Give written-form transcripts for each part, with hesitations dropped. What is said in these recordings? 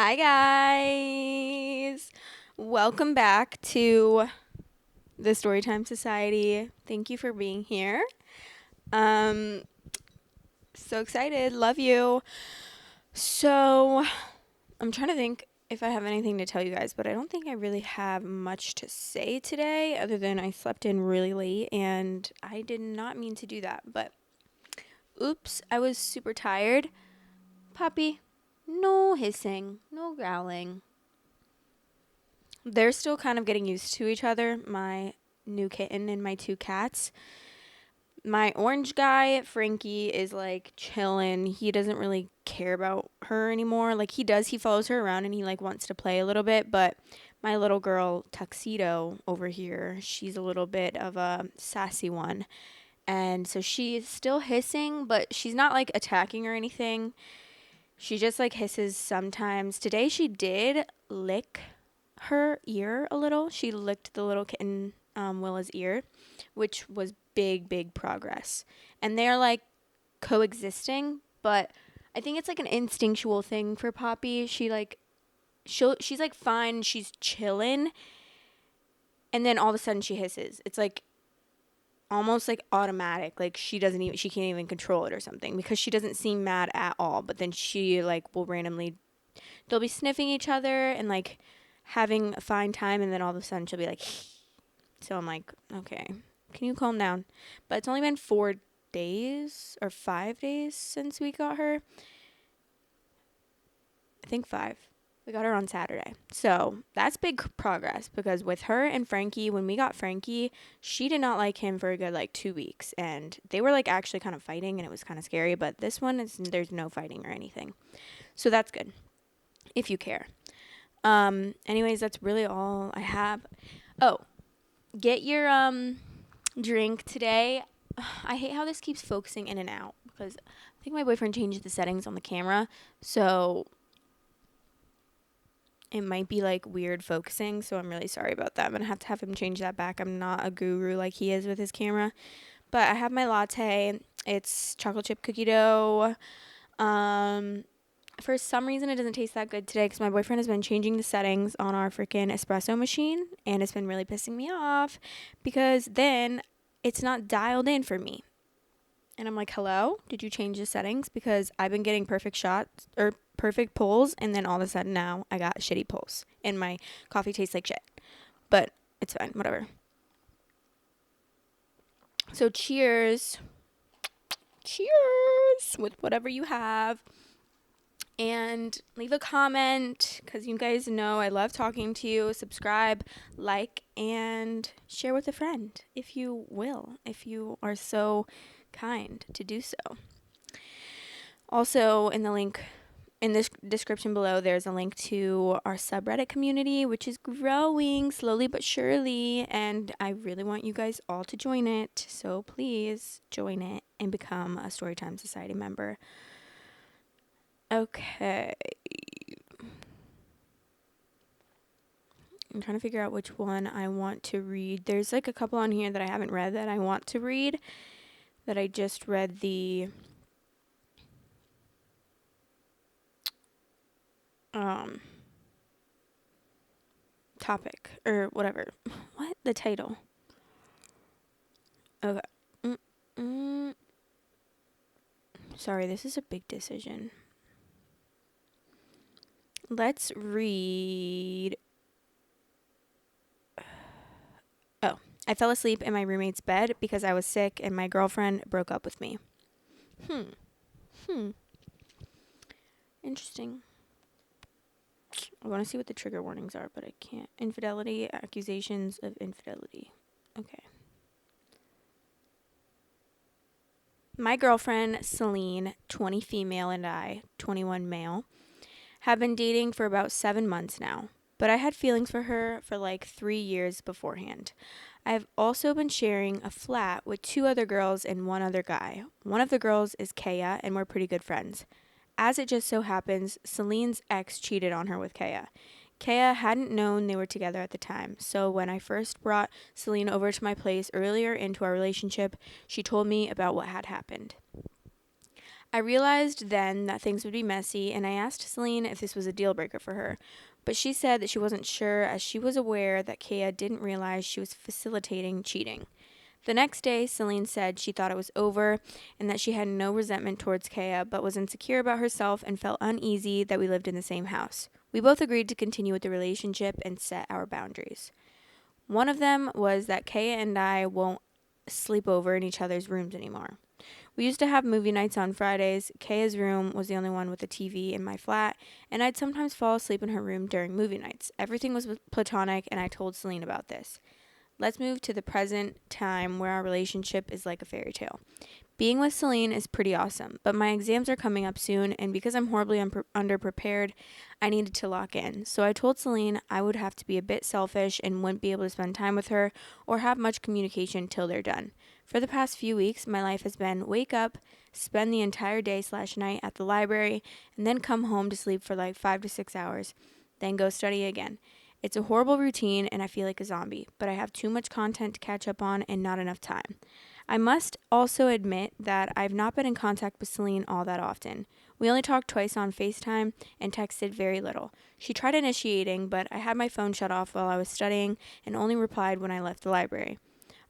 Hi, guys. Welcome back to the Storytime Society. Thank you for being here. Um, so excited. Love you. So, I'm trying to think if I have anything to tell you guys, but I don't think I really have much to say today other than I slept in really late and I did not mean to do that, but oops, I was super tired. Puppy, no hissing, no growling. They're still kind of getting used to each other, my new kitten and my two cats. My orange guy, Frankie, is like chilling. He doesn't really care about her anymore. Like he does, he follows her around and he like wants to play a little bit, but my little girl Tuxedo over here, she's a little bit of a sassy one. And so she's still hissing, but she's not like attacking or anything. She just like hisses sometimes. Today she did lick her ear a little. She licked the little kitten, Willa's ear, which was big progress. And they're like coexisting, but I think it's like an instinctual thing for Poppy. She's like fine, she's chilling, and then all of a sudden she hisses. It's like almost like automatic. Like she can't even control it or something because she doesn't seem mad at all. But then she like will randomly, they'll be sniffing each other and like having a fine time, and then all of a sudden she'll be like, so I'm like, okay, can you calm down? But it's only been 4 days or 5 days since we got her. I think 5. We got her on Saturday. So that's big progress because with her and Frankie, when we got Frankie, she did not like him for a good like 2 weeks. And they were like actually kind of fighting and it was kind of scary. But this one, there's no fighting or anything. So that's good if you care. Anyways, that's really all I have. Oh, get your drink today. I hate how this keeps focusing in and out because I think my boyfriend changed the settings on the camera, so it might be like weird focusing, so I'm really sorry about that. I'm gonna have to have him change that back. I'm not a guru like he is with his camera. But I have my latte. It's chocolate chip cookie dough. For some reason, it doesn't taste that good today because my boyfriend has been changing the settings on our freaking espresso machine, and it's been really pissing me off because then it's not dialed in for me. And I'm like, hello, did you change the settings? Because I've been getting perfect shots or perfect pulls, and then all of a sudden now I got shitty pulls, and my coffee tastes like shit. But it's fine, whatever. So cheers. Cheers with whatever you have. And leave a comment because you guys know I love talking to you. Subscribe, like, and share with a friend if you will, if you are so kind to do so. Also, in the link in this description below, there's a link to our subreddit community, which is growing slowly but surely, and I really want you guys all to join it. So please join it and become a Storytime Society member. Okay. I'm trying to figure out which one I want to read. There's like a couple on here that I haven't read that I want to read, that I just read the topic or whatever. What? The title. Okay. Sorry, this is a big decision. Let's read. Oh, I fell asleep in my roommate's bed because I was sick and my girlfriend broke up with me. Interesting. I want to see what the trigger warnings are, but I can't. Infidelity, accusations of infidelity. Okay. My girlfriend, Celine, 20 female, and I, 21 male, have been dating for about 7 months now, but I had feelings for her for like 3 years beforehand. I've also been sharing a flat with 2 other girls and 1 other guy. One of the girls is Kaya, and we're pretty good friends. As it just so happens, Celine's ex cheated on her with Kaya. Kaya hadn't known they were together at the time, so when I first brought Celine over to my place earlier into our relationship, she told me about what had happened. I realized then that things would be messy, and I asked Celine if this was a deal breaker for her. But she said that she wasn't sure, as she was aware that Kea didn't realize she was facilitating cheating. The next day, Celine said she thought it was over and that she had no resentment towards Kea, but was insecure about herself and felt uneasy that we lived in the same house. We both agreed to continue with the relationship and set our boundaries. One of them was that Kea and I won't sleep over in each other's rooms anymore. We used to have movie nights on Fridays. Kaya's room was the only one with a TV in my flat, and I'd sometimes fall asleep in her room during movie nights. Everything was platonic, and I told Celine about this. Let's move to the present time where our relationship is like a fairy tale. Being with Celine is pretty awesome, but my exams are coming up soon, and because I'm horribly underprepared, I needed to lock in. So I told Celine I would have to be a bit selfish and wouldn't be able to spend time with her or have much communication till they're done. For the past few weeks, my life has been wake up, spend the entire day/night at the library, and then come home to sleep for like 5 to 6 hours, then go study again. It's a horrible routine, and I feel like a zombie, but I have too much content to catch up on and not enough time. I must also admit that I've not been in contact with Celine all that often. We only talked twice on FaceTime and texted very little. She tried initiating, but I had my phone shut off while I was studying and only replied when I left the library.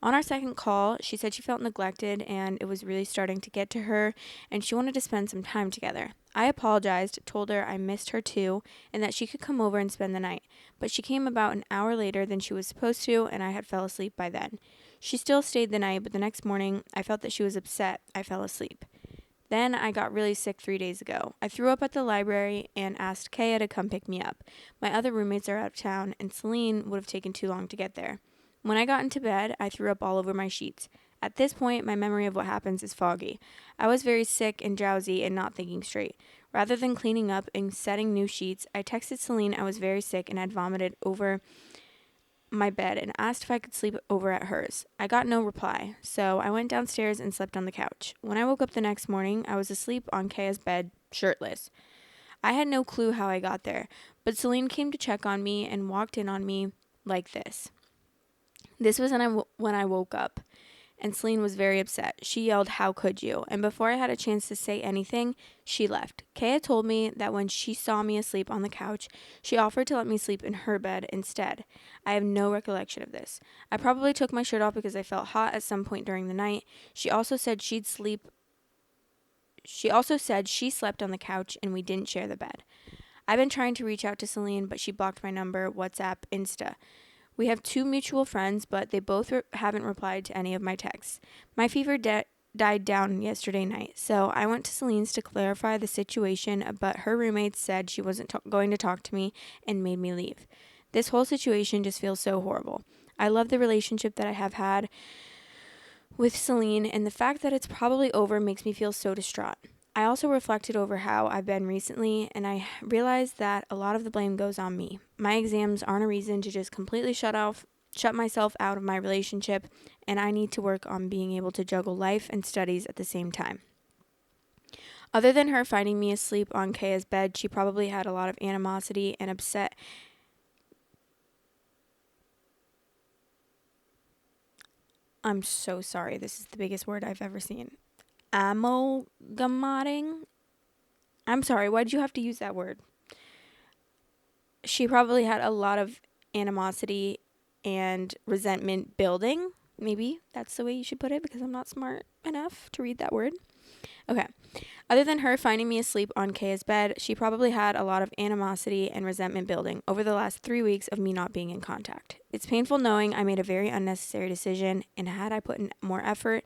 On our second call, she said she felt neglected and it was really starting to get to her and she wanted to spend some time together. I apologized, told her I missed her too, and that she could come over and spend the night, but she came about an hour later than she was supposed to and I had fell asleep by then. She still stayed the night, but the next morning I felt that she was upset. I fell asleep. Then I got really sick 3 days ago. I threw up at the library and asked Kaya to come pick me up. My other roommates are out of town, and Celine would have taken too long to get there. When I got into bed, I threw up all over my sheets. At this point, my memory of what happens is foggy. I was very sick and drowsy and not thinking straight. Rather than cleaning up and setting new sheets, I texted Celine I was very sick and had vomited over my bed and asked if I could sleep over at hers. I got no reply, so I went downstairs and slept on the couch. When I woke up the next morning, I was asleep on Kaya's bed, shirtless. I had no clue how I got there, but Celine came to check on me and walked in on me like this. This was when I woke up, and Celine was very upset. She yelled, "How could you?" And before I had a chance to say anything, she left. Kaya told me that when she saw me asleep on the couch, she offered to let me sleep in her bed instead. I have no recollection of this. I probably took my shirt off because I felt hot at some point during the night. She also said she slept on the couch and we didn't share the bed. I've been trying to reach out to Celine, but she blocked my number, WhatsApp, Insta. We have 2 mutual friends, but they both haven't replied to any of my texts. My fever died down yesterday night, so I went to Celine's to clarify the situation, but her roommates said she wasn't going to talk to me and made me leave. This whole situation just feels so horrible. I love the relationship that I have had with Celine, and the fact that it's probably over makes me feel so distraught. I also reflected over how I've been recently, and I realized that a lot of the blame goes on me. My exams aren't a reason to just completely shut myself out of my relationship, and I need to work on being able to juggle life and studies at the same time. Other than her finding me asleep on Kaya's bed, she probably had a lot of animosity and upset. I'm so sorry. This is the biggest word I've ever seen. Amalgamating? I'm sorry, why'd you have to use that word? She probably had a lot of animosity and resentment building. Maybe that's the way you should put it because I'm not smart enough to read that word. Okay. Other than her finding me asleep on Kaya's bed, she probably had a lot of animosity and resentment building over the last 3 weeks of me not being in contact. It's painful knowing I made a very unnecessary decision, and had I put in more effort,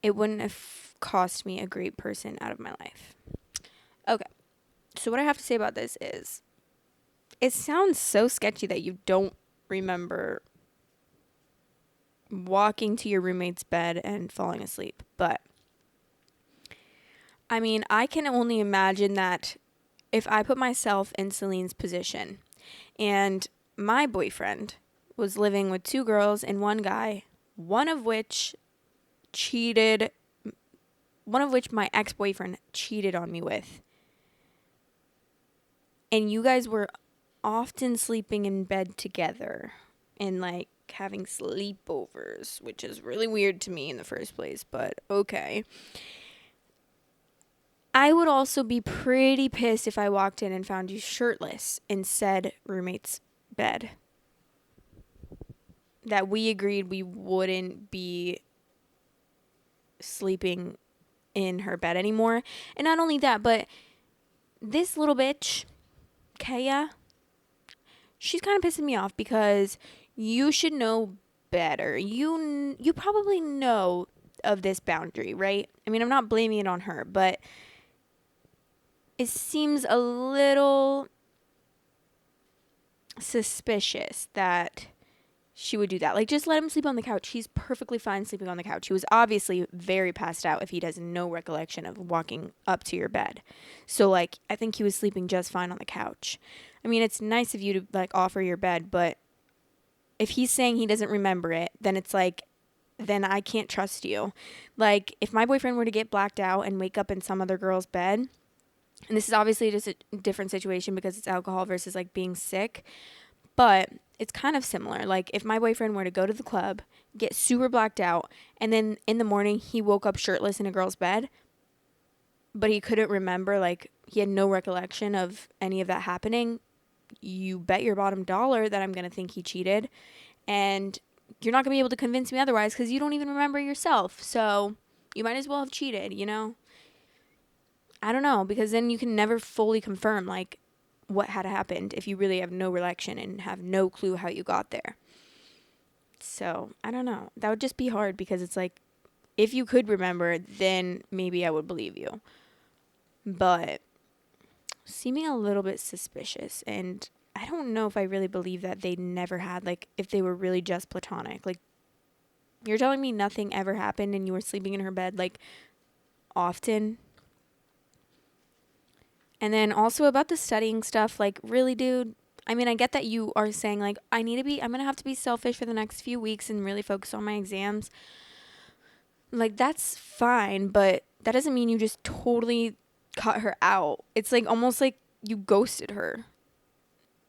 it wouldn't have cost me a great person out of my life. Okay. So what I have to say about this is, it sounds so sketchy that you don't remember walking to your roommate's bed and falling asleep. But, I mean, I can only imagine that if I put myself in Celine's position and my boyfriend was living with 2 girls and 1 guy, one of which my ex-boyfriend cheated on me with, and you guys were often sleeping in bed together and like having sleepovers, which is really weird to me in the first place, but okay. I would also be pretty pissed if I walked in and found you shirtless in said roommate's bed. That we agreed we wouldn't be sleeping in her bed anymore. And not only that, but this little bitch, Kaya, she's kind of pissing me off because you should know better. You probably know of this boundary, right? I mean, I'm not blaming it on her, but it seems a little suspicious that she would do that. Like, just let him sleep on the couch. He's perfectly fine sleeping on the couch. He was obviously very passed out if he has no recollection of walking up to your bed. So, like, I think he was sleeping just fine on the couch. I mean, it's nice of you to, like, offer your bed, but if he's saying he doesn't remember it, then it's like, then I can't trust you. Like, if my boyfriend were to get blacked out and wake up in some other girl's bed, and this is obviously just a different situation because it's alcohol versus, like, being sick, but it's kind of similar. Like, if my boyfriend were to go to the club, get super blacked out, and then in the morning he woke up shirtless in a girl's bed, but he couldn't remember, like, he had no recollection of any of that happening, you bet your bottom dollar that I'm going to think he cheated. And you're not going to be able to convince me otherwise because you don't even remember yourself. So you might as well have cheated, you know? I don't know, because then you can never fully confirm, like, what had happened if you really have no recollection and have no clue how you got there. So, I don't know. That would just be hard because it's like, if you could remember, then maybe I would believe you. But seeming a little bit suspicious, and I don't know if I really believe that they never had, like, if they were really just platonic. Like, you're telling me nothing ever happened and you were sleeping in her bed, like, often. And then also about the studying stuff, like, really, dude, I mean, I get that you are saying, like, I'm going to have to be selfish for the next few weeks and really focus on my exams. Like, that's fine, but that doesn't mean you just totally cut her out. It's, like, almost like you ghosted her.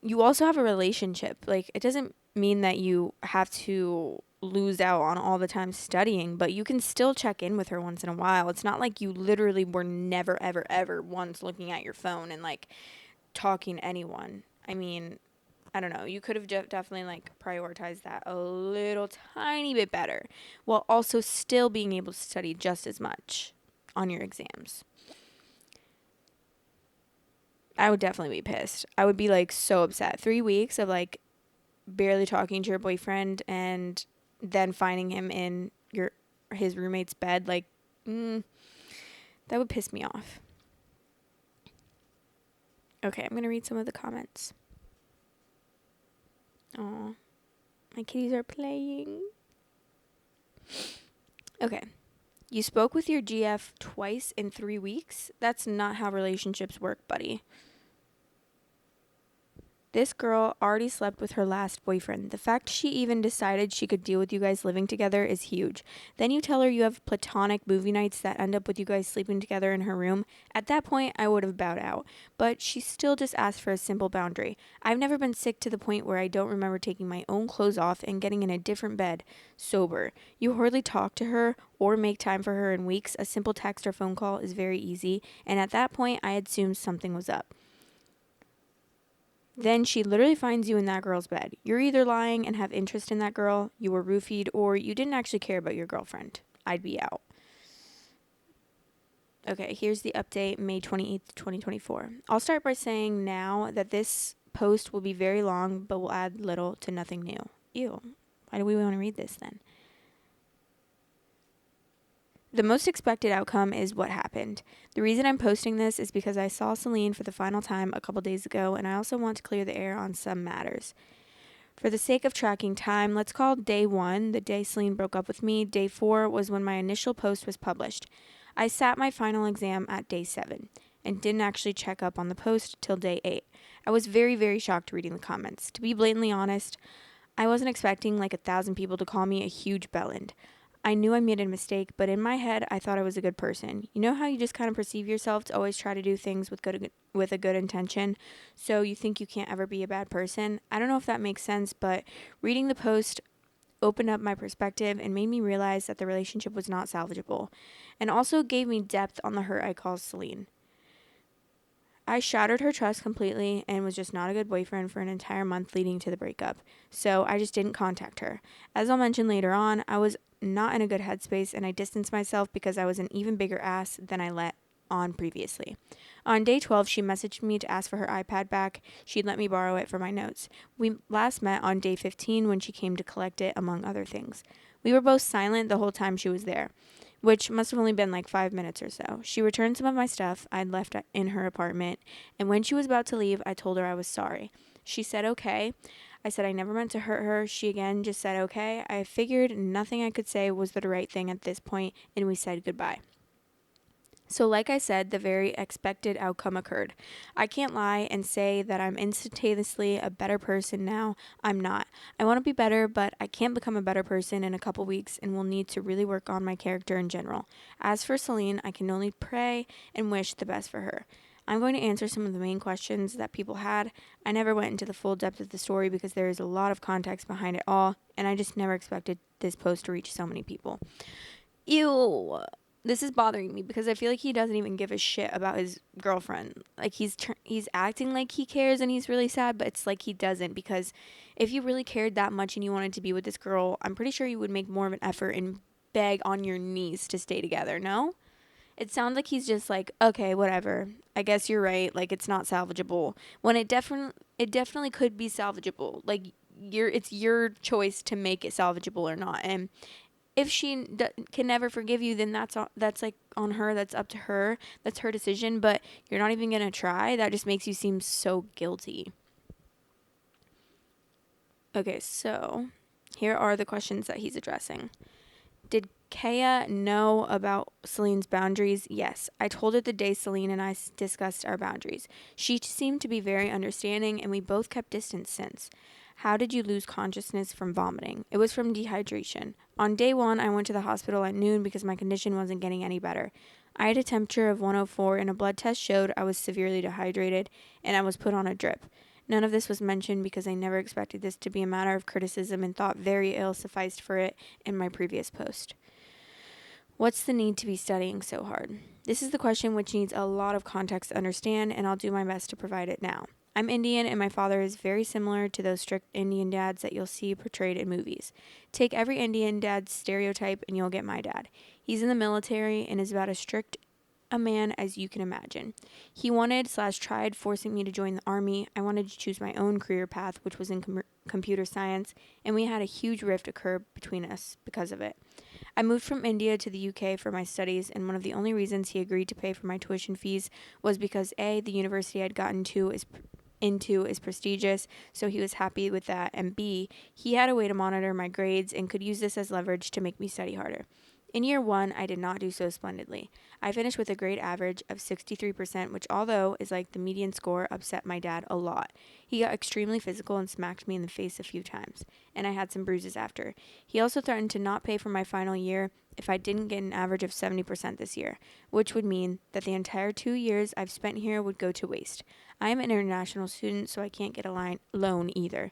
You also have a relationship. Like, it doesn't mean that you have to lose out on all the time studying, but you can still check in with her once in a while. It's not like you literally were never, ever, ever once looking at your phone and, like, talking to anyone. I mean, I don't know. You could have definitely, like, prioritized that a little tiny bit better while also still being able to study just as much on your exams. I would definitely be pissed. I would be, like, so upset. 3 weeks of, like, barely talking to your boyfriend and then finding him in his roommate's bed, like, that would piss me off. Okay, I'm gonna read some of the comments. Oh, my kitties are playing. Okay. You spoke with your GF twice in 3 weeks? That's not how relationships work, buddy. This girl already slept with her last boyfriend. The fact she even decided she could deal with you guys living together is huge. Then you tell her you have platonic movie nights that end up with you guys sleeping together in her room. At that point, I would have bowed out. But she still just asked for a simple boundary. I've never been sick to the point where I don't remember taking my own clothes off and getting in a different bed, sober. You hardly talk to her or make time for her in weeks. A simple text or phone call is very easy. And at that point, I assumed something was up. Then she literally finds you in that girl's bed. You're either lying and have interest in that girl, you were roofied, or you didn't actually care about your girlfriend. I'd be out. Okay, here's the update, May 28th, 2024. I'll start by saying now that this post will be very long, but will add little to nothing new. Ew. Why do we want to read this then? The most expected outcome is what happened. The reason I'm posting this is because I saw Celine for the final time a couple days ago, and I also want to clear the air on some matters. For the sake of tracking time, let's call day 1 the day Celine broke up with me. Day 4 was when my initial post was published. I sat my final exam at day 7 and didn't actually check up on the post till day 8. I was very, very shocked reading the comments. To be blatantly honest, I wasn't expecting like 1,000 people to call me a huge bellend. I knew I made a mistake, but in my head, I thought I was a good person. You know how you just kind of perceive yourself to always try to do things with a good intention, so you think you can't ever be a bad person? I don't know if that makes sense, but reading the post, opened up my perspective and made me realize that the relationship was not salvageable, and also gave me depth on the hurt I caused Celine. I shattered her trust completely and was just not a good boyfriend for an entire month leading to the breakup, so I just didn't contact her. As I'll mention later on, I was not in a good headspace and I distanced myself because I was an even bigger ass than I let on previously. On day 12, she messaged me to ask for her iPad back. She'd let me borrow it for my notes. We last met on day 15 when she came to collect it, among other things. We were both silent the whole time she was there, which must have only been like 5 minutes or so. She returned some of my stuff I'd left in her apartment, and when she was about to leave, I told her I was sorry. She said okay. I said I never meant to hurt her. She again just said okay. I figured nothing I could say was the right thing at this point, and we said goodbye. So like I said, the very expected outcome occurred. I can't lie and say that I'm instantaneously a better person now. I'm not. I want to be better, but I can't become a better person in a couple weeks and will need to really work on my character in general. As for Celine, I can only pray and wish the best for her. I'm going to answer some of the main questions that people had. I never went into the full depth of the story because there is a lot of context behind it all, and I just never expected this post to reach so many people. Ew. This is bothering me because I feel like he doesn't even give a shit about his girlfriend. Like he's acting like he cares and he's really sad, but it's like he doesn't, because if you really cared that much and you wanted to be with this girl, I'm pretty sure you would make more of an effort and beg on your knees to stay together, no? It sounds like he's just like, okay, whatever. I guess you're right. Like it's not salvageable. When it definitely could be salvageable. Like it's your choice to make it salvageable or not. And if she can never forgive you, then that's like on her. That's up to her. That's her decision. But you're not even gonna try. That just makes you seem so guilty. Okay, so here are the questions that he's addressing. Did Kaya know about Celine's boundaries? Yes. I told her the day Celine and I discussed our boundaries. She seemed to be very understanding, and we both kept distance since. How did you lose consciousness from vomiting? It was from dehydration. On day 1, I went to the hospital at noon because my condition wasn't getting any better. I had a temperature of 104, and a blood test showed I was severely dehydrated, and I was put on a drip. None of this was mentioned because I never expected this to be a matter of criticism and thought very ill sufficed for it in my previous post. What's the need to be studying so hard? This is the question which needs a lot of context to understand, and I'll do my best to provide it now. I'm Indian, and my father is very similar to those strict Indian dads that you'll see portrayed in movies. Take every Indian dad's stereotype, and you'll get my dad. He's in the military and is about as strict a man as you can imagine. He wanted/tried forcing me to join the army. I wanted to choose my own career path, which was in computer science, and we had a huge rift occur between us because of it. I moved from India to the UK for my studies, and one of the only reasons he agreed to pay for my tuition fees was because A, the university I'd gotten into is prestigious, so he was happy with that, and B, he had a way to monitor my grades and could use this as leverage to make me study harder. In year 1, I did not do so splendidly. I finished with a grade average of 63%, which, although is like the median score, upset my dad a lot. He got extremely physical and smacked me in the face a few times, and I had some bruises after. He also threatened to not pay for my final year if I didn't get an average of 70% this year, which would mean that the entire 2 years I've spent here would go to waste. I am an international student, so I can't get a loan either.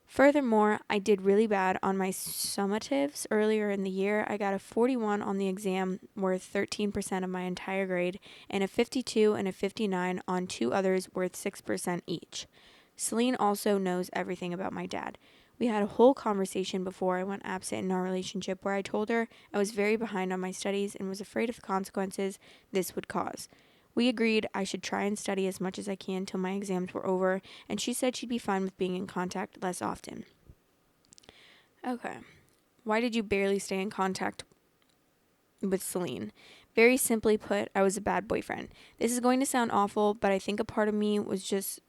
Furthermore, I did really bad on my summatives earlier in the year. I got a 41 on the exam, worth 13% of my entire grade, and a 52 and a 59 on 2 others, worth 6% each. Celine also knows everything about my dad. We had a whole conversation before I went absent in our relationship where I told her I was very behind on my studies and was afraid of the consequences this would cause. We agreed I should try and study as much as I can till my exams were over, and she said she'd be fine with being in contact less often. Okay. Why did you barely stay in contact with Celine? Very simply put, I was a bad boyfriend. This is going to sound awful, but I think a part of me was just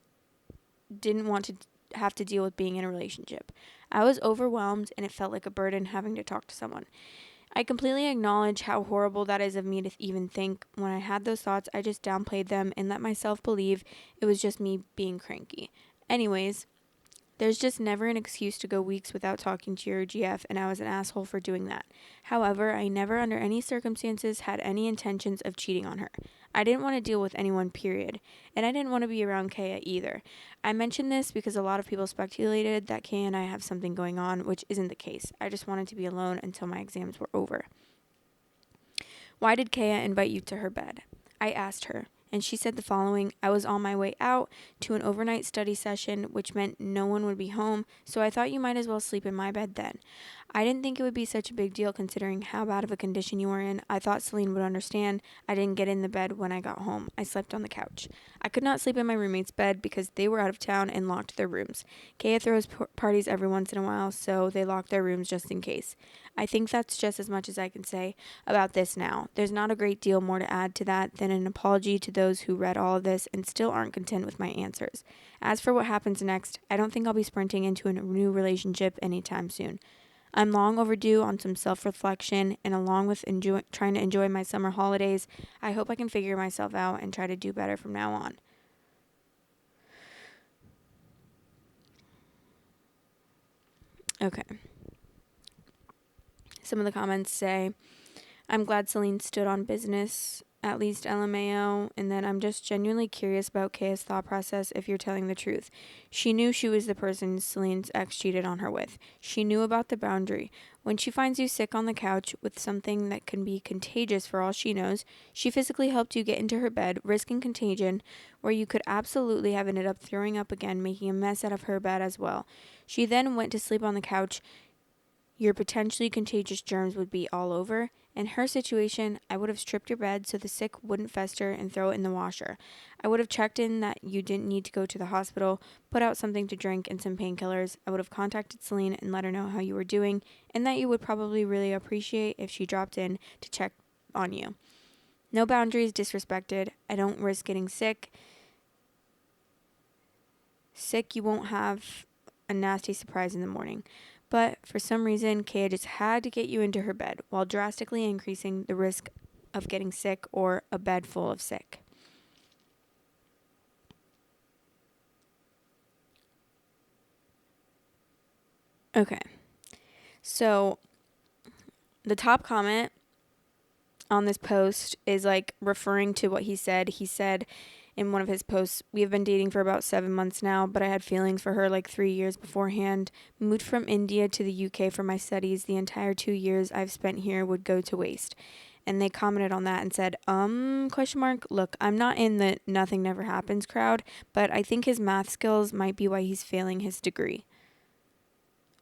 didn't want to have to deal with being in a relationship. I was overwhelmed, and it felt like a burden having to talk to someone. I completely acknowledge how horrible that is of me to even think. When I had those thoughts, I just downplayed them and let myself believe it was just me being cranky. Anyways, There's just never an excuse to go weeks without talking to your GF, and I was an asshole for doing that. However, I never under any circumstances had any intentions of cheating on her. I didn't want to deal with anyone, period. And I didn't want to be around Kaya either. I mentioned this because a lot of people speculated that Kaya and I have something going on, which isn't the case. I just wanted to be alone until my exams were over. Why did Kaya invite you to her bed? I asked her, and she said the following: I was on my way out to an overnight study session, which meant no one would be home, so I thought you might as well sleep in my bed then. I didn't think it would be such a big deal considering how bad of a condition you were in. I thought Celine would understand. I didn't get in the bed when I got home. I slept on the couch. I could not sleep in my roommate's bed because they were out of town and locked their rooms. Kaya throws parties every once in a while, so they lock their rooms just in case. I think that's just as much as I can say about this now. There's not a great deal more to add to that than an apology to those who read all of this and still aren't content with my answers. As for what happens next, I don't think I'll be sprinting into a new relationship anytime soon. I'm long overdue on some self-reflection, and along with trying to enjoy my summer holidays, I hope I can figure myself out and try to do better from now on. Okay. Some of the comments say, I'm glad Celine stood on business, at least LMAO, and then I'm just genuinely curious about Kaya's thought process if you're telling the truth. She knew she was the person Celine's ex cheated on her with. She knew about the boundary. When she finds you sick on the couch with something that can be contagious for all she knows, she physically helped you get into her bed, risking contagion, where you could absolutely have ended up throwing up again, making a mess out of her bed as well. She then went to sleep on the couch. Your potentially contagious germs would be all over. In her situation, I would have stripped your bed so the sick wouldn't fester and throw it in the washer. I would have checked in that you didn't need to go to the hospital, put out something to drink and some painkillers. I would have contacted Celine and let her know how you were doing, and that you would probably really appreciate if she dropped in to check on you. No boundaries disrespected. I don't risk getting sick. You won't have a nasty surprise in the morning. But for some reason, Kaya just had to get you into her bed while drastically increasing the risk of getting sick or a bed full of sick. Okay. So the top comment on this post is like referring to what he said. He said in one of his posts, we have been dating for about 7 months now, but I had feelings for her like 3 years beforehand. Moved from India to the UK for my studies. The entire 2 years I've spent here would go to waste. And they commented on that and said, question mark, look, I'm not in the nothing never happens crowd, but I think his math skills might be why he's failing his degree.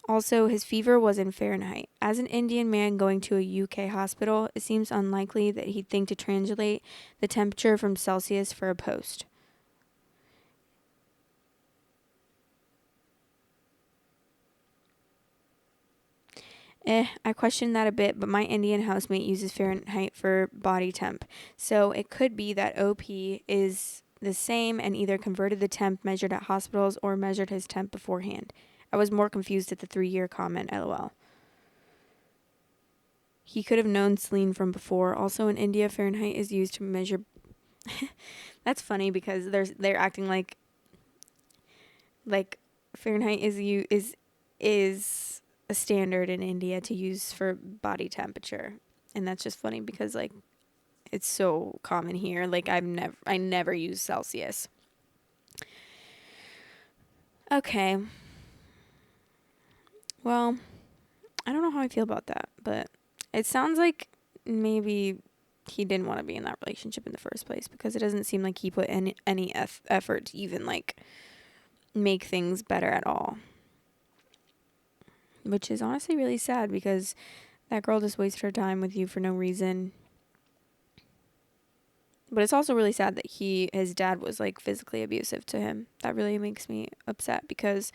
Also, his fever was in Fahrenheit. As an Indian man going to a UK hospital, it seems unlikely that he'd think to translate the temperature from Celsius for a post. I question that a bit, but my Indian housemate uses Fahrenheit for body temp. So it could be that OP is the same and either converted the temp measured at hospitals or measured his temp beforehand. I was more confused at the 3-year comment, lol. He could have known Celine from before. Also in India, Fahrenheit is used to measure... That's funny because they're acting like Fahrenheit is a standard in India to use for body temperature. And that's just funny because like it's so common here. Like I never use Celsius. Okay. Well, I don't know how I feel about that, but it sounds like maybe he didn't want to be in that relationship in the first place because it doesn't seem like he put any effort to even like make things better at all. Which is honestly really sad because that girl just wasted her time with you for no reason. But it's also really sad that his dad was like physically abusive to him. That really makes me upset because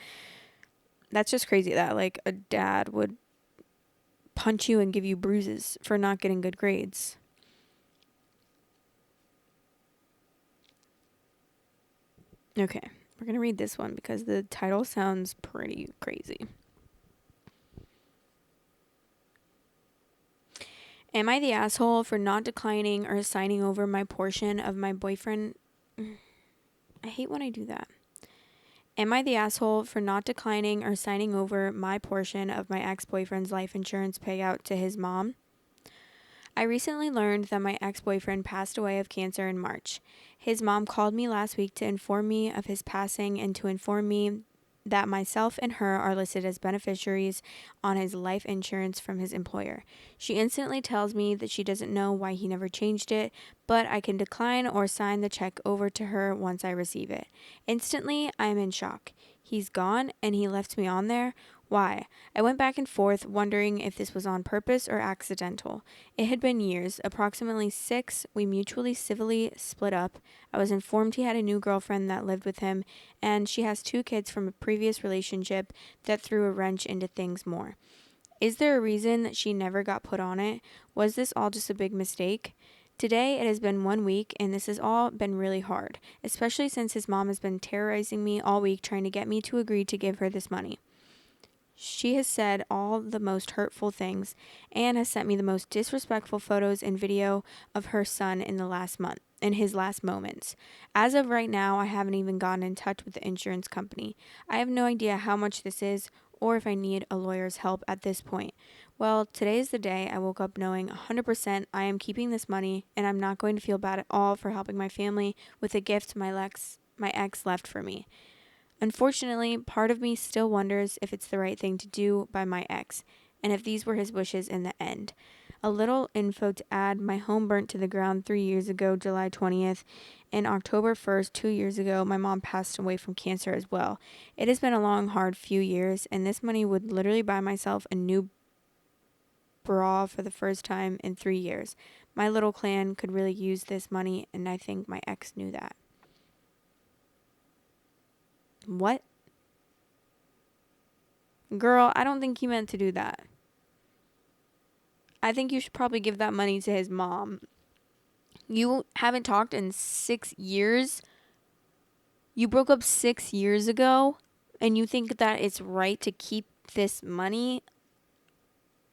that's just crazy that like a dad would punch you and give you bruises for not getting good grades. Okay, we're going to read this one because the title sounds pretty crazy. Am I the asshole for not declining or signing over my portion of my boyfriend? I hate when I do that. Am I the asshole for not declining or signing over my portion of my ex-boyfriend's life insurance payout to his mom? I recently learned that my ex-boyfriend passed away of cancer in March. His mom called me last week to inform me of his passing and to inform me that myself and her are listed as beneficiaries on his life insurance from his employer. She instantly tells me that she doesn't know why he never changed it, but I can decline or sign the check over to her once I receive it. Instantly, I am in shock. He's gone and he left me on there. Why? I went back and forth, wondering if this was on purpose or accidental. It had been years, approximately 6. We mutually civilly split up. I was informed he had a new girlfriend that lived with him, and she has 2 kids from a previous relationship that threw a wrench into things more. Is there a reason that she never got put on it? Was this all just a big mistake? Today, it has been 1 week, and this has all been really hard, especially since his mom has been terrorizing me all week trying to get me to agree to give her this money. She has said all the most hurtful things and has sent me the most disrespectful photos and video of her son in his last moments. As of right now, I haven't even gotten in touch with the insurance company. I have no idea how much this is or if I need a lawyer's help at this point. Well, today is the day I woke up knowing 100% I am keeping this money and I'm not going to feel bad at all for helping my family with a gift my ex left for me. Unfortunately, part of me still wonders if it's the right thing to do by my ex, and if these were his wishes in the end. A little info to add: my home burnt to the ground 3 years ago, July 20th, and October 1st, 2 years ago, my mom passed away from cancer as well. It has been a long, hard few years, and this money would literally buy myself a new bra for the first time in 3 years. My little clan could really use this money, and I think my ex knew that. What? Girl, I don't think he meant to do that. I think you should probably give that money to his mom. You haven't talked in 6 years. You broke up 6 years ago, and you think that it's right to keep this money?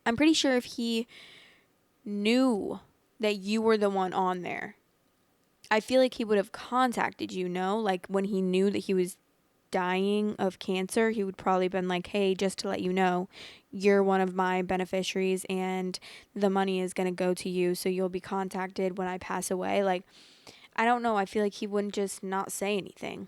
I'm pretty sure if he knew that you were the one on there, I feel like he would have contacted you, no? Like when he knew that he was dying of cancer, he would probably been like, hey, just to let you know, you're one of my beneficiaries and the money is going to go to you, so you'll be contacted when I pass away. Like, I don't know. I feel like he wouldn't just not say anything.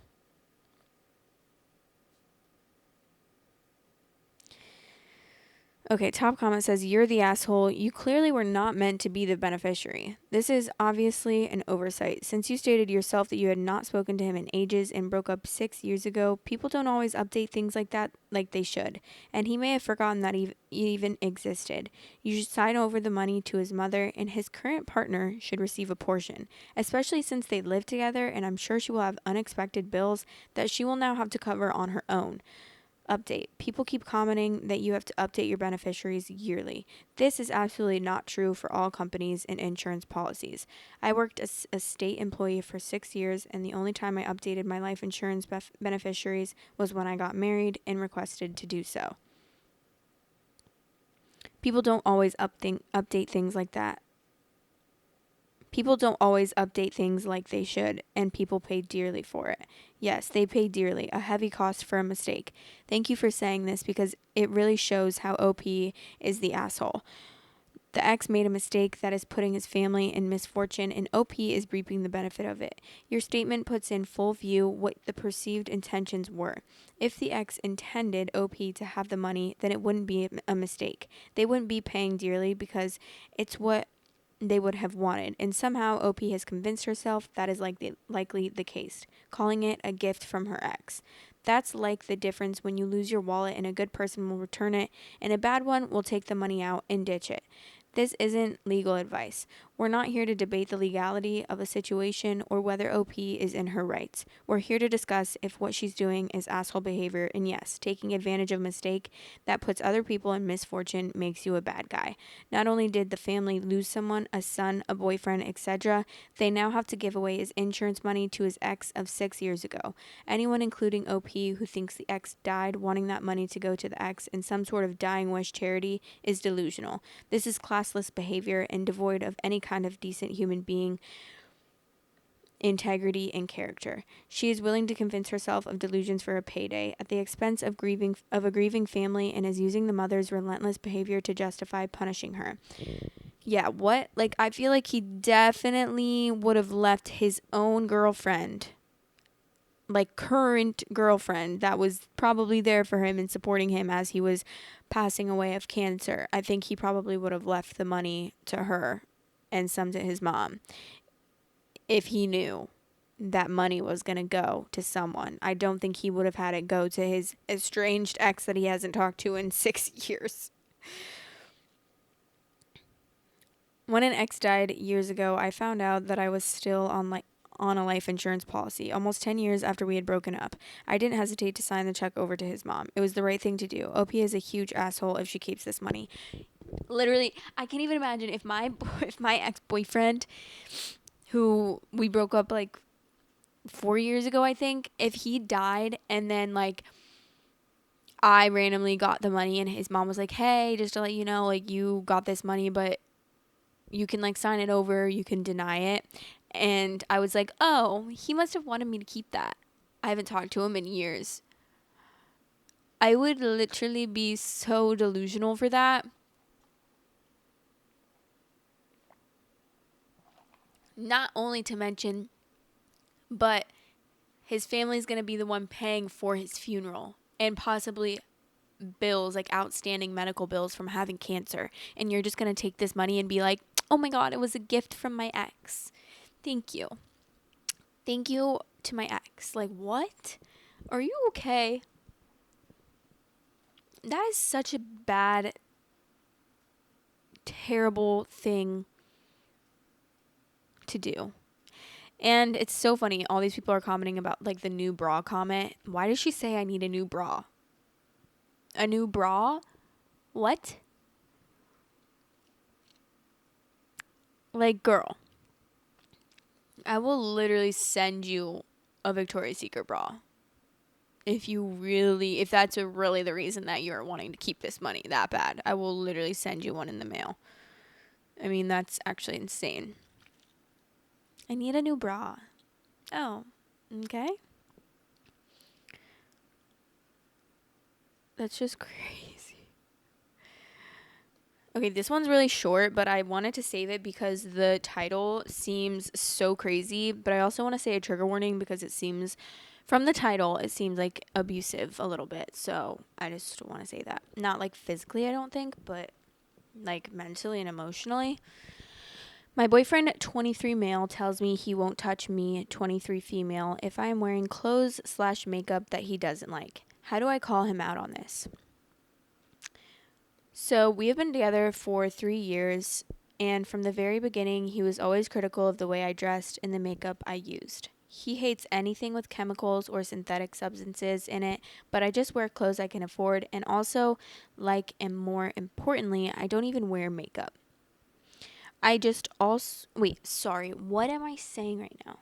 Okay, top comment says, you're the asshole. You clearly were not meant to be the beneficiary. This is obviously an oversight. Since you stated yourself that you had not spoken to him in ages and broke up 6 years ago, people don't always update things like that like they should. And he may have forgotten that it even existed. You should sign over the money to his mother, and his current partner should receive a portion, especially since they live together, and I'm sure she will have unexpected bills that she will now have to cover on her own. Update. People keep commenting that you have to update your beneficiaries yearly. This is absolutely not true for all companies and insurance policies. I worked as a state employee for 6 years, and the only time I updated my life insurance beneficiaries was when I got married and requested to do so. People don't always update things like that. People don't always update things like they should, and people pay dearly for it. Yes, they pay dearly, a heavy cost for a mistake. Thank you for saying this because it really shows how OP is the asshole. The ex made a mistake that is putting his family in misfortune, and OP is reaping the benefit of it. Your statement puts in full view what the perceived intentions were. If the ex intended OP to have the money, then it wouldn't be a mistake. They wouldn't be paying dearly because it's what they would have wanted, and somehow OP has convinced herself that is likely the case, calling it a gift from her ex. That's like the difference when you lose your wallet and a good person will return it, and a bad one will take the money out and ditch it. This isn't legal advice. We're not here to debate the legality of a situation or whether OP is in her rights. We're here to discuss if what she's doing is asshole behavior, and yes, taking advantage of a mistake that puts other people in misfortune makes you a bad guy. Not only did the family lose someone, a son, a boyfriend, etc., they now have to give away his insurance money to his ex of 6 years ago. Anyone, including OP, who thinks the ex died wanting that money to go to the ex in some sort of dying wish charity is delusional. This is classless behavior and devoid of any kind of decent human being integrity, and character. She is willing to convince herself of delusions for a payday at the expense of a grieving family, and is using the mother's relentless behavior to justify punishing her. Yeah, what? Like, I feel like he definitely would have left his own girlfriend, like current girlfriend, that was probably there for him and supporting him as he was passing away of cancer. I think he probably would have left the money to her and some to his mom if he knew that money was going to go to someone. I don't think he would have had it go to his estranged ex that he hasn't talked to in 6 years. When an ex died years ago, I found out that I was still on a life insurance policy almost 10 years after we had broken up. I didn't hesitate to sign the check over to his mom. It was the right thing to do. OP is a huge asshole if she keeps this money. Literally, I can't even imagine if my ex-boyfriend, who we broke up like 4 years ago, I think, if he died and then like I randomly got the money and his mom was like, "Hey, just to let you know, like you got this money, but you can like sign it over, you can deny it." And I was like, "Oh, he must have wanted me to keep that." I haven't talked to him in years. I would literally be so delusional for that. Not only to mention, but his family's going to be the one paying for his funeral and possibly bills, like outstanding medical bills from having cancer. And you're just going to take this money and be like, "Oh my God, it was a gift from my ex. Thank you. Thank you to my ex." Like, what? Are you okay? That is such a bad, terrible thing to do. And it's so funny. All these people are commenting about like the new bra comment. Why does she say I need a new bra? A new bra? What? Like, girl, I will literally send you a Victoria's Secret bra. If that's really the reason that you're wanting to keep this money that bad, I will literally send you one in the mail. I mean, that's actually insane. I need a new bra. Oh, okay. That's just crazy. Okay, this one's really short, but I wanted to save it because the title seems so crazy. But I also want to say a trigger warning because from the title, it seems like abusive a little bit. So I just want to say that. Not like physically, I don't think, but like mentally and emotionally. My boyfriend, 23 male, tells me he won't touch me, 23 female, if I am wearing clothes/makeup that he doesn't like. How do I call him out on this? So we have been together for 3 years, and from the very beginning, he was always critical of the way I dressed and the makeup I used. He hates anything with chemicals or synthetic substances in it, but I just wear clothes I can afford, and also, like, and more importantly, I don't even wear makeup. What am I saying right now?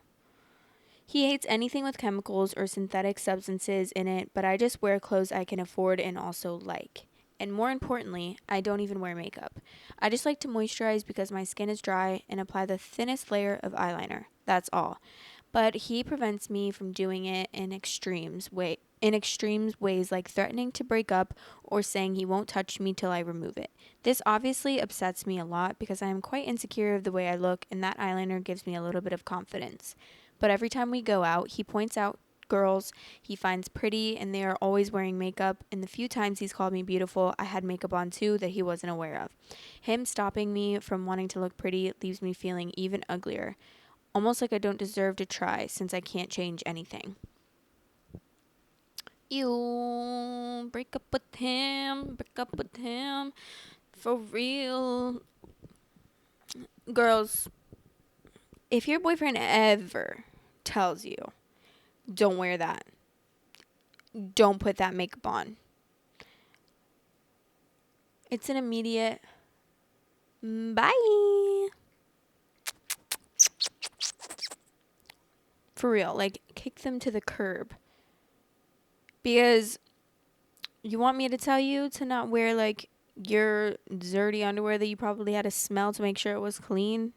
He hates anything with chemicals or synthetic substances in it, but I just wear clothes I can afford and also like. And more importantly, I don't even wear makeup. I just like to moisturize because my skin is dry and apply the thinnest layer of eyeliner. That's all. But he prevents me from doing it in extreme ways, like threatening to break up or saying he won't touch me till I remove it. This obviously upsets me a lot because I am quite insecure of the way I look, and that eyeliner gives me a little bit of confidence. But every time we go out, he points out girls he finds pretty, and they are always wearing makeup, and the few times he's called me beautiful, I had makeup on too that he wasn't aware of. Him stopping me from wanting to look pretty leaves me feeling even uglier. Almost like I don't deserve to try since I can't change anything. You break up with him. For real. Girls, if your boyfriend ever tells you, don't wear that, don't put that makeup on, it's an immediate bye. For real, like, kick them to the curb. Because you want me to tell you to not wear, like, your dirty underwear that you probably had to smell to make sure it was clean?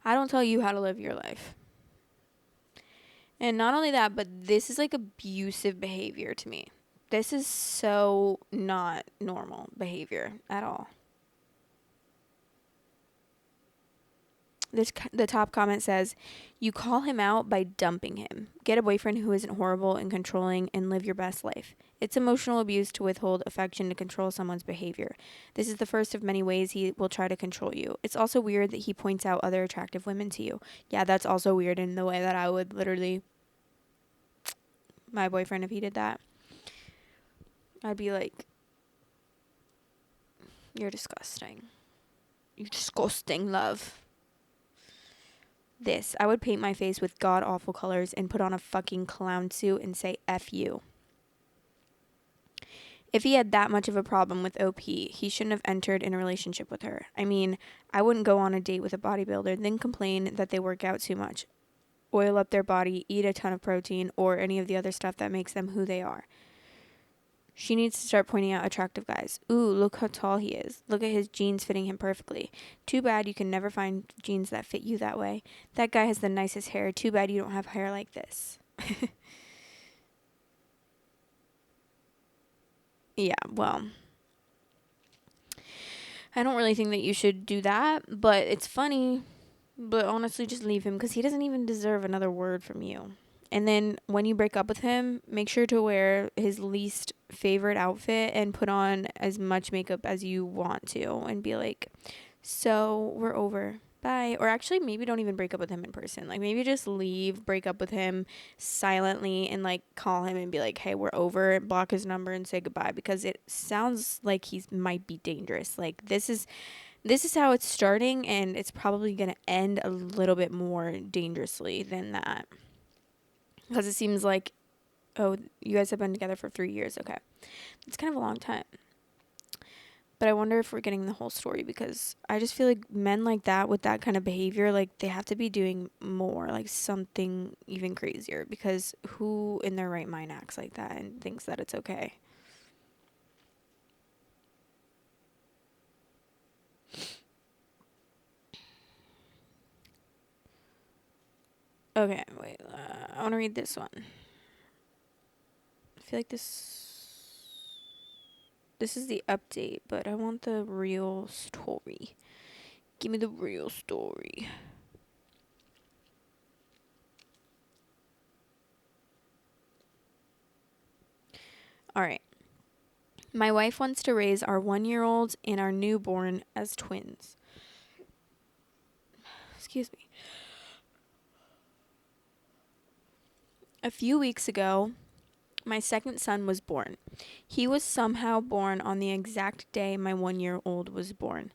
I don't tell you how to live your life. And not only that, but this is like abusive behavior to me. This is so not normal behavior at all. The top comment says, "You call him out by dumping him. Get a boyfriend who isn't horrible and controlling and live your best life. It's emotional abuse to withhold affection to control someone's behavior. This is the first of many ways he will try to control you. It's also weird that he points out other attractive women to you." Yeah, that's also weird in the way that I would literally, my boyfriend, if he did that, I'd be like, "You're disgusting. You disgusting love." This, I would paint my face with god awful colors and put on a fucking clown suit and say F you. If he had that much of a problem with OP, he shouldn't have entered in a relationship with her. I mean, I wouldn't go on a date with a bodybuilder, then complain that they work out too much, oil up their body, eat a ton of protein, or any of the other stuff that makes them who they are. She needs to start pointing out attractive guys. Ooh, look how tall he is. Look at his jeans fitting him perfectly. Too bad you can never find jeans that fit you that way. That guy has the nicest hair. Too bad you don't have hair like this. Yeah, well, I don't really think that you should do that, but it's funny. But honestly, just leave him because he doesn't even deserve another word from you. And then when you break up with him, make sure to wear his least favorite outfit and put on as much makeup as you want to and be like, "So we're over. Bye." Or actually, maybe don't even break up with him in person. Like, maybe just leave, break up with him silently, and like call him and be like, "Hey, we're over." Block his number and say goodbye because it sounds like he might be dangerous. Like, this is how it's starting, and it's probably going to end a little bit more dangerously than that. Because it seems like, oh, you guys have been together for 3 years. Okay. It's kind of a long time. But I wonder if we're getting the whole story because I just feel like men like that with that kind of behavior, like they have to be doing more, like something even crazier because who in their right mind acts like that and thinks that it's okay? Okay, wait. I want to read this one. I feel like this is the update, but I want the real story. Give me the real story. All right. My wife wants to raise our 1-year-old and our newborn as twins. Excuse me. A few weeks ago, my second son was born. He was somehow born on the exact day my 1-year-old was born.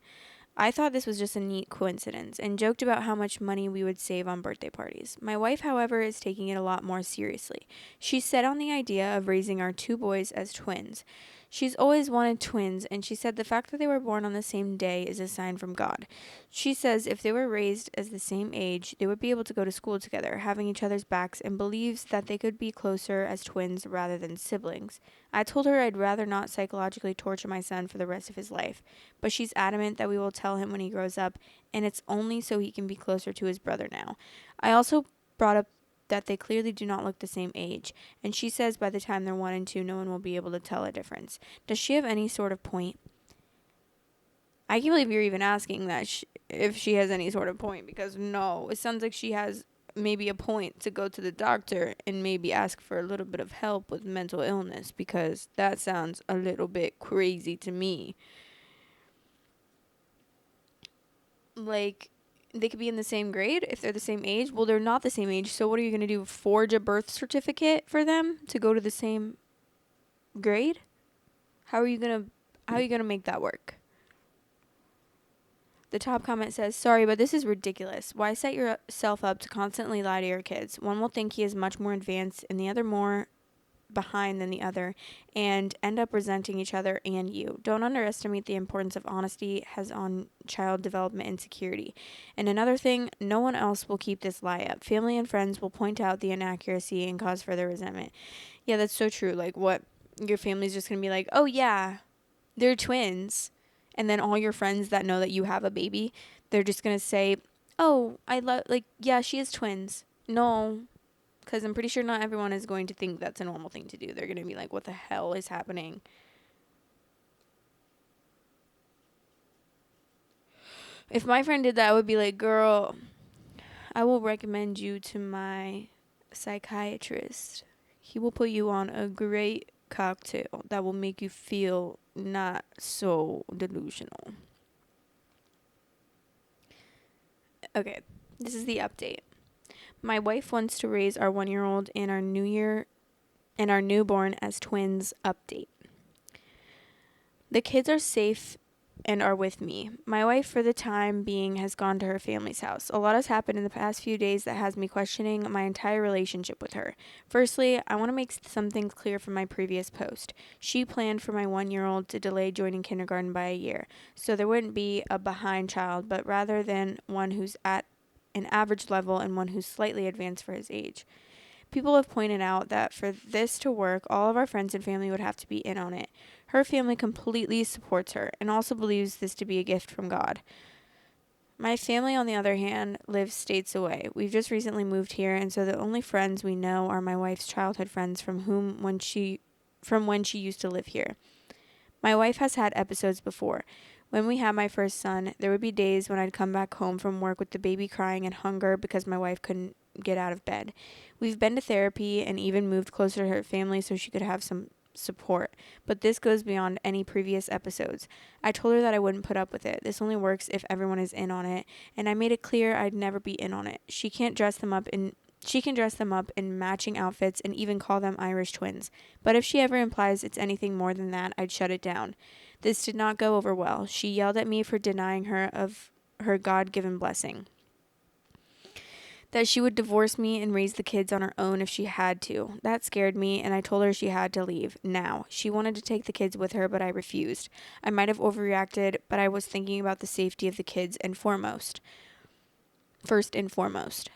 I thought this was just a neat coincidence and joked about how much money we would save on birthday parties. My wife, however, is taking it a lot more seriously. She's set on the idea of raising our 2 boys as twins. She's always wanted twins, and she said the fact that they were born on the same day is a sign from God. She says if they were raised as the same age, they would be able to go to school together, having each other's backs, and believes that they could be closer as twins rather than siblings. I told her I'd rather not psychologically torture my son for the rest of his life, but she's adamant that we will tell him when he grows up, and it's only so he can be closer to his brother now. I also brought up that they clearly do not look the same age, and she says by the time they're 1 and 2, no one will be able to tell a difference. Does she have any sort of point? I can't believe you're even asking that if she has any sort of point, because no, it sounds like she has maybe a point to go to the doctor and maybe ask for a little bit of help with mental illness, because that sounds a little bit crazy to me. Like, they could be in the same grade if they're the same age. Well, they're not the same age, so what are you going to do? Forge a birth certificate for them to go to the same grade? How are you going to make that work? The top comment says, "Sorry, but this is ridiculous. Why set yourself up to constantly lie to your kids? One will think he is much more advanced and the other more behind than the other and end up resenting each other and you. Don't underestimate the importance of honesty has on child development and security. And another thing, no one else will keep this lie up. Family and friends will point out the inaccuracy and cause further resentment." Yeah, that's so true. Like, what? Your family's just going to be like, "Oh, yeah, they're twins." And then all your friends that know that you have a baby, they're just going to say, Oh, I love, like, yeah, she has twins. No, because I'm pretty sure not everyone is going to think that's a normal thing to do. They're going to be like, what the hell is happening? If my friend did that, I would be like, girl, I will recommend you to my psychiatrist. He will put you on a great cocktail that will make you feel not so delusional. Okay, this is the update. My wife wants to raise our 1 year old and our newborn as twins. Update. The kids are safe and are with me. My wife, for the time being, has gone to her family's house. A lot has happened in the past few days that has me questioning my entire relationship with her. Firstly, I want to make some things clear from my previous post. She planned for my 1 year old to delay joining kindergarten by a year, so there wouldn't be a behind child, but rather than one who's at an average level and one who's slightly advanced for his age. People have pointed out that for this to work, all of our friends and family would have to be in on it. Her family completely supports her and also believes this to be a gift from God. My family, on the other hand, lives states away. We've just recently moved here, and so the only friends we know are my wife's childhood friends from when she used to live here. My wife has had episodes before. When we had my first son, there would be days when I'd come back home from work with the baby crying and hunger because my wife couldn't get out of bed. We've been to therapy and even moved closer to her family so she could have some support, but this goes beyond any previous episodes. I told her that I wouldn't put up with it. This only works if everyone is in on it, and I made it clear I'd never be in on it. She can dress them up in matching outfits and even call them Irish twins. But if she ever implies it's anything more than that, I'd shut it down. This did not go over well. She yelled at me for denying her of her God-given blessing. That she would divorce me and raise the kids on her own if she had to. That scared me, and I told her she had to leave. Now, she wanted to take the kids with her, but I refused. I might have overreacted, but I was thinking about the safety of the kids first and foremost.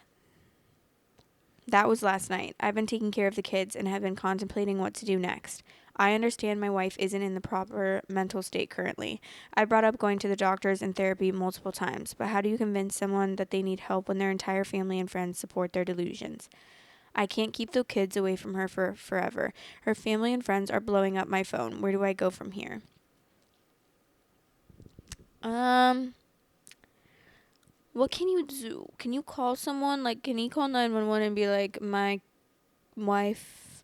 That was last night. I've been taking care of the kids and have been contemplating what to do next. I understand my wife isn't in the proper mental state currently. I brought up going to the doctors and therapy multiple times, but how do you convince someone that they need help when their entire family and friends support their delusions? I can't keep the kids away from her for forever. Her family and friends are blowing up my phone. Where do I go from here? What can you do? Can you call someone? Like, can you call 911 and be like, my wife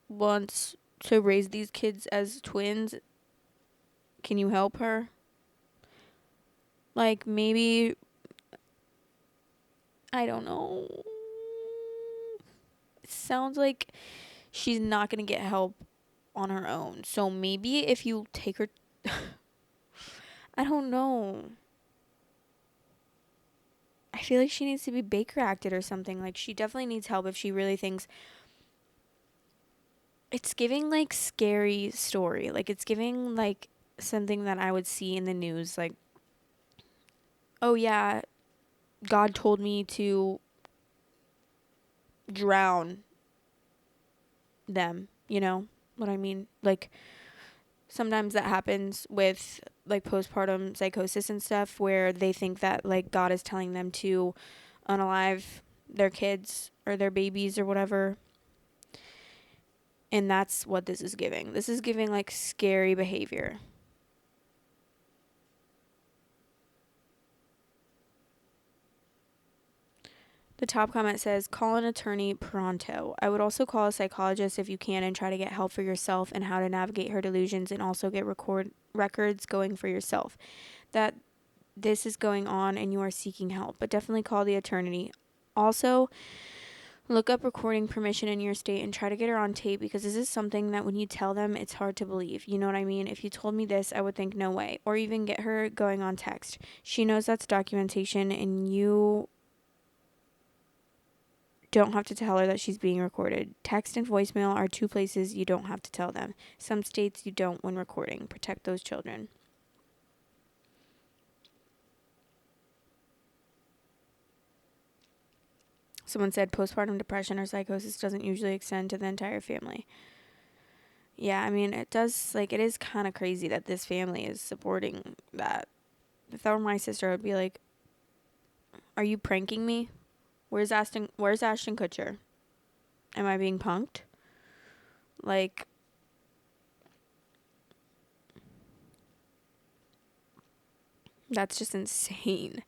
wants to raise these kids as twins? Can you help her? Like, maybe, I don't know. It sounds like she's not going to get help on her own. So maybe if you take her, I don't know. I feel like she needs to be Baker acted or something. Like, she definitely needs help if she really thinks. It's giving, like, scary story. Like, it's giving, like, something that I would see in the news. Like, oh, yeah, God told me to drown them. You know what I mean? Like, sometimes that happens with, like, postpartum psychosis and stuff where they think that, like, God is telling them to unalive their kids or their babies or whatever. And that's what this is giving. This is giving, like, scary behavior. The top comment says, call an attorney pronto. I would also call a psychologist if you can and try to get help for yourself and how to navigate her delusions and also get records going for yourself. That this is going on and you are seeking help, but definitely call the attorney. Also, look up recording permission in your state and try to get her on tape because this is something that when you tell them, it's hard to believe. You know what I mean? If you told me this, I would think no way. Or even get her going on text. She knows that's documentation and you don't have to tell her that she's being recorded. Text and voicemail are two places you don't have to tell them. Some states you don't when recording. Protect those children. Someone said postpartum depression or psychosis doesn't usually extend to the entire family. Yeah, I mean, it does, like, it is kind of crazy that this family is supporting that. If that were my sister, I would be like, Are you pranking me? Where's Ashton Kutcher? Am I being punked? Like, that's just insane.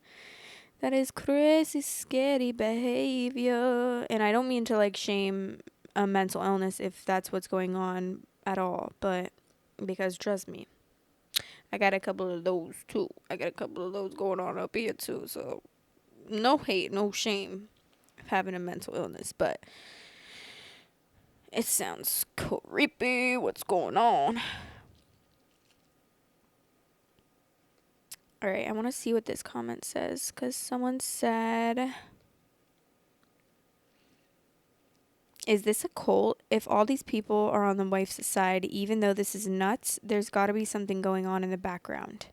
That is crazy, scary behavior. And I don't mean to like shame a mental illness if that's what's going on at all, but because trust me, I got a couple of those too. I got a couple of those going on up here too. So no hate, no shame of having a mental illness, but it sounds creepy. What's going on? All right, I want to see what this comment says because someone said, is this a cult? If all these people are on the wife's side, even though this is nuts, there's got to be something going on in the background.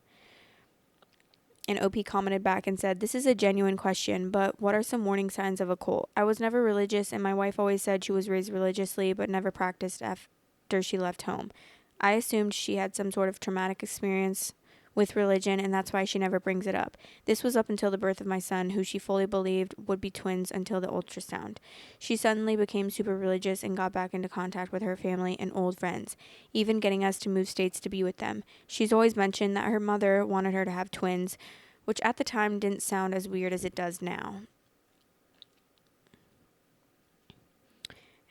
And OP commented back and said, this is a genuine question, but what are some warning signs of a cult? I was never religious, and my wife always said she was raised religiously, but never practiced after she left home. I assumed she had some sort of traumatic experience with religion, and that's why she never brings it up. This was up until the birth of my son, who she fully believed would be twins until the ultrasound. She suddenly became super religious and got back into contact with her family and old friends, even getting us to move states to be with them. She's always mentioned that her mother wanted her to have twins, which at the time didn't sound as weird as it does now.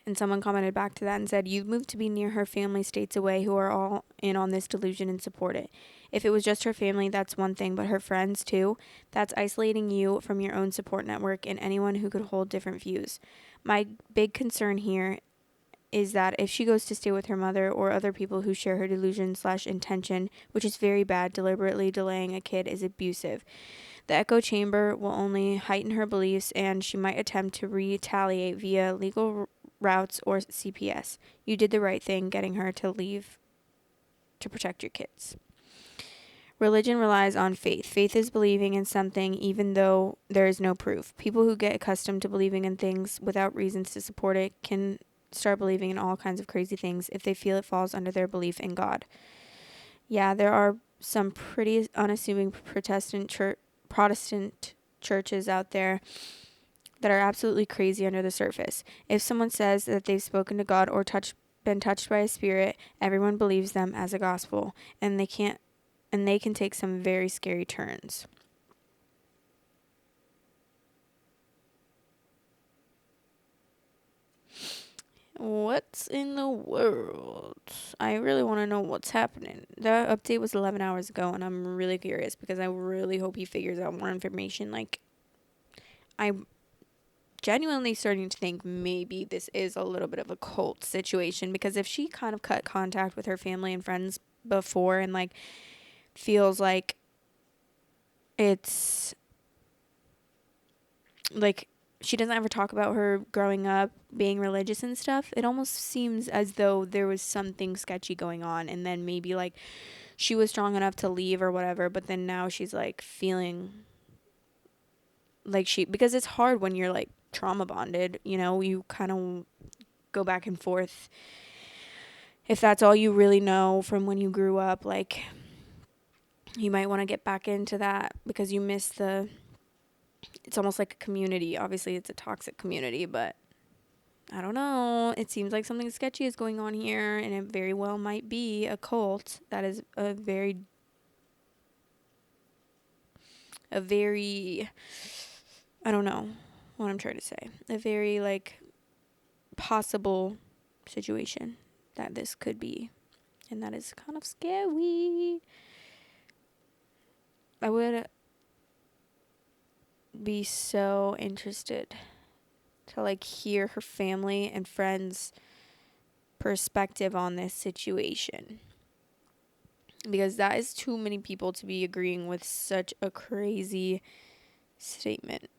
And someone commented back to that and said, you've moved to be near her family states away who are all in on this delusion and support it. If it was just her family, that's one thing, but her friends too, that's isolating you from your own support network and anyone who could hold different views. My big concern here is that if she goes to stay with her mother or other people who share her delusion/intention, which is very bad, deliberately delaying a kid is abusive. The echo chamber will only heighten her beliefs, and she might attempt to retaliate via legal routes or CPS. You did the right thing getting her to leave to protect your kids. Religion relies on faith. Faith is believing in something even though there is no proof. People who get accustomed to believing in things without reasons to support it can start believing in all kinds of crazy things if they feel it falls under their belief in God. Yeah, there are some pretty unassuming Protestant churches out there that are absolutely crazy under the surface. If someone says that they've spoken to God or been touched by a spirit, everyone believes them as a gospel, and they can take some very scary turns. What's in the world? I really want to know what's happening. The update was 11 hours ago, and I'm really curious because I really hope he figures out more information. Like, I'm genuinely starting to think maybe this is a little bit of a cult situation, because if she kind of cut contact with her family and friends before and, like, feels like it's, like, she doesn't ever talk about her growing up being religious and stuff, it almost seems as though there was something sketchy going on, and then maybe, like, she was strong enough to leave or whatever, but then now she's, like, feeling like because it's hard when you're, like, trauma bonded, you know, you kind of go back and forth if that's all you really know from when you grew up. Like, you might want to get back into that because you miss it's almost like a community. Obviously it's a toxic community, but I don't know, it seems like something sketchy is going on here, and it very well might be a cult. That is a very I don't know what I'm trying to say, a very, like, possible situation that this could be, and that is kind of scary. I would be so interested to, like, hear her family and friends' perspective on this situation, because that is too many people to be agreeing with such a crazy statement.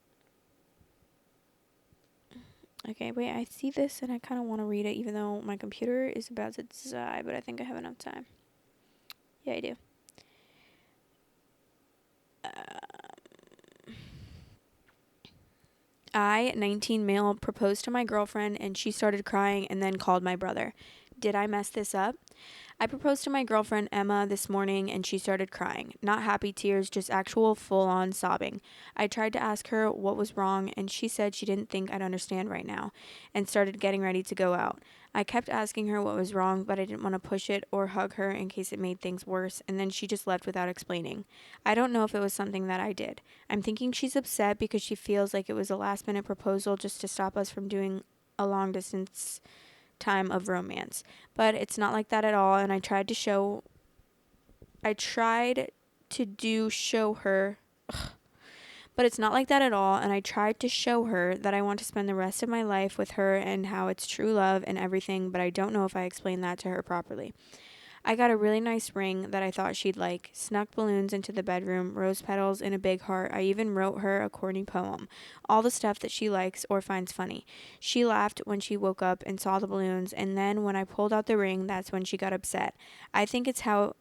Okay, wait, I see this and I kind of want to read it, even though my computer is about to die, but I think I have enough time. Yeah, I do. I, 19 male, proposed to my girlfriend and she started crying and then called my brother. Did I mess this up? I proposed to my girlfriend Emma this morning and she started crying. Not happy tears, just actual full on sobbing. I tried to ask her what was wrong and she said she didn't think I'd understand right now and started getting ready to go out. I kept asking her what was wrong, but I didn't want to push it or hug her in case it made things worse, and then she just left without explaining. I don't know if it was something that I did. I'm thinking she's upset because she feels like it was a last minute proposal just to stop us from doing a long distance time of romance. But it's not like that at all, and I tried to show her but it's not like that at all, and I tried to show her that I want to spend the rest of my life with her and how it's true love and everything, but I don't know if I explained that to her properly. I got a really nice ring that I thought she'd like, snuck balloons into the bedroom, rose petals in a big heart. I even wrote her a corny poem. All the stuff that she likes or finds funny. She laughed when she woke up and saw the balloons, and then when I pulled out the ring, that's when she got upset. I think it's how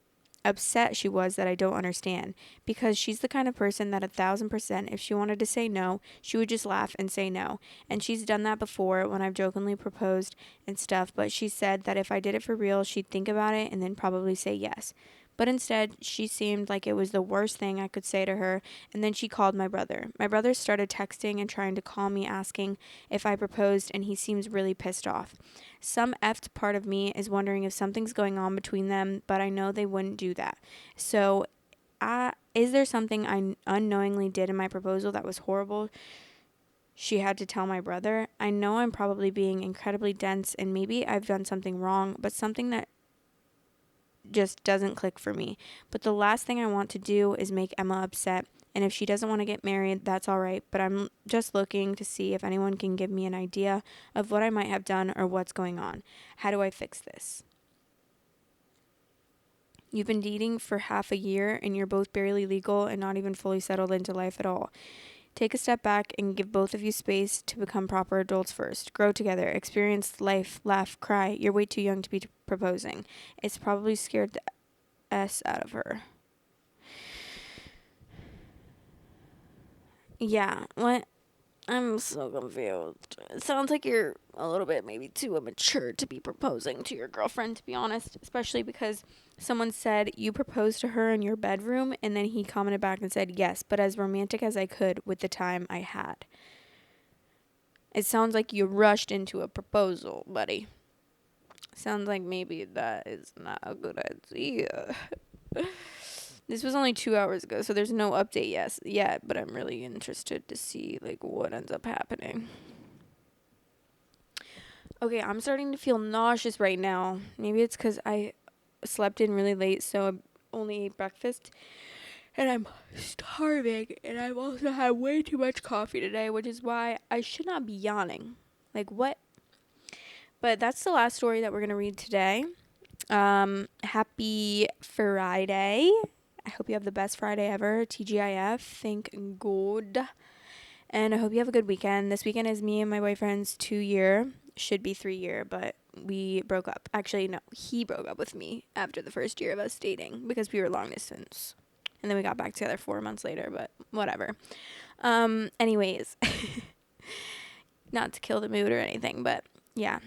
upset she was that I don't understand, because she's the kind of person that 1,000%, if she wanted to say no, she would just laugh and say no, and she's done that before when I've jokingly proposed and stuff, but she said that if I did it for real, she'd think about it and then probably say yes. But instead, she seemed like it was the worst thing I could say to her, and then she called my brother. My brother started texting and trying to call me asking if I proposed, and he seems really pissed off. Some effed part of me is wondering if something's going on between them, but I know they wouldn't do that. So, is there something I unknowingly did in my proposal that was horrible? She had to tell my brother. I know I'm probably being incredibly dense, and maybe I've done something wrong, but something that just doesn't click for me. But the last thing I want to do is make Emma upset. And if she doesn't want to get married, that's all right. But I'm just looking to see if anyone can give me an idea of what I might have done or what's going on. How do I fix this? You've been dating for half a year and you're both barely legal and not even fully settled into life at all. Take a step back and give both of you space to become proper adults first. Grow together, experience life, laugh, cry. You're way too young to be proposing. It's probably scared the S out of her. Yeah, what? I'm so confused. It sounds like you're a little bit maybe too immature to be proposing to your girlfriend, to be honest. Especially because someone said you proposed to her in your bedroom, and then he commented back and said, yes, but as romantic as I could with the time I had. It sounds like you rushed into a proposal, buddy. Sounds like maybe that is not a good idea. This was only 2 hours ago, so there's no update yet, but I'm really interested to see like what ends up happening. Okay, I'm starting to feel nauseous right now. Maybe it's because I slept in really late, so I only ate breakfast. And I'm starving, and I've also had way too much coffee today, which is why I should not be yawning. Like, what? But that's the last story that we're going to read today. Happy Friday. I hope you have the best Friday ever. TGIF. Thank God. And I hope you have a good weekend. This weekend is me and my boyfriend's 2-year. Should be 3-year, but we broke up. Actually, no. He broke up with me after the first year of us dating because we were long distance. And then we got back together 4 months later, but whatever. Anyways. Not to kill the mood or anything, but yeah.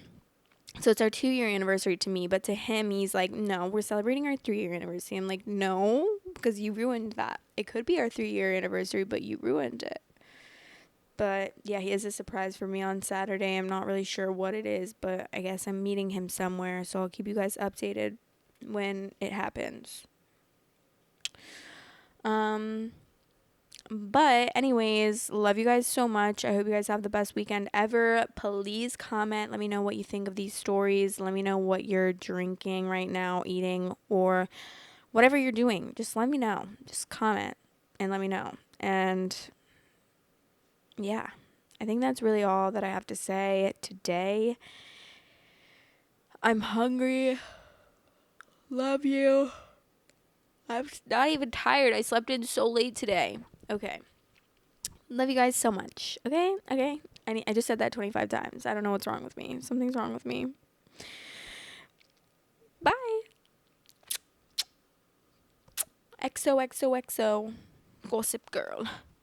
So it's our 2-year anniversary to me, but to him, he's like, no, we're celebrating our 3-year anniversary. I'm like, no, because you ruined that. It could be our 3-year anniversary, but you ruined it. But yeah, he has a surprise for me on Saturday. I'm not really sure what it is, but I guess I'm meeting him somewhere, so I'll keep you guys updated when it happens. But anyways, love you guys so much. I hope you guys have the best weekend ever. Please comment. Let me know what you think of these stories. Let me know what you're drinking right now, eating, or whatever you're doing. Just let me know. Just comment and let me know. And yeah, I think that's really all that I have to say today. I'm hungry. Love you. I'm not even tired. I slept in so late today. Okay. Love you guys so much. Okay? I just said that 25 times. I don't know what's wrong with me. Something's wrong with me. Bye. XOXOXO. Gossip Girl.